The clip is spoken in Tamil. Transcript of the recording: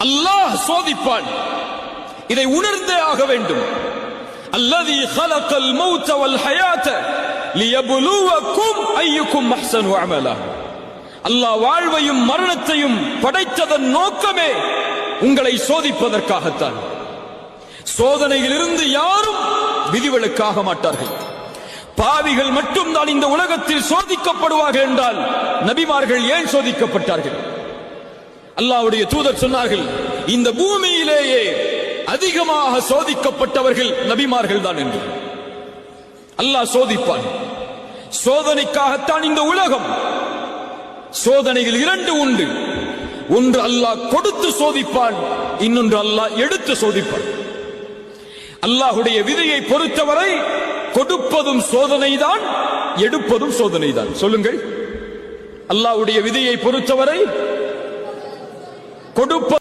அல்லாஹ் சோதிப்பான். இதை உணர்ந்தே ஆக வேண்டும். அல்லதி خلقல் மௌத வல் ஹயாத லியப்லுவக்கும் அய்யுக்கும் அஹ்ஸனு அமலா. அல்லாஹ் வாழ்வையும் மரணத்தையும் படைத்ததன் நோக்கமே உங்களை சோதிப்பதற்காகத்தான். சோதனையிலிருந்து யாரும் விதிவிலக்காக மாட்டார்கள். பாவிகள் மட்டும்தான் இந்த உலகத்தில் சோதிக்கப்படுவார்கள் என்றால் நபிமார்கள் ஏன் சோதிக்கப்பட்டார்கள்? அல்லாஹ்வுடைய தூதர் சொன்னார்கள், இந்த பூமியிலேயே அதிகமாக சோதிக்கப்பட்டவர்கள் நபிமார்கள் தான் என்று. அல்லாஹ் சோதிப்பான். சோதனைக்காகத்தான் இந்த உலகம். சோதனைகள் இரண்டு உண்டு. ஒன்று அல்லாஹ் கொடுத்து சோதிப்பான், இன்னொன்று அல்லாஹ் எடுத்து சோதிப்பான். அல்லாஹ்வுடைய விதியை பொறுத்தவரை கொடுப்பதும் சோதனைதான், எடுப்பதும் சோதனைதான். சொல்லுங்கள், அல்லாஹ்வுடைய விதியை பொறுத்தவரை கொடுப்பது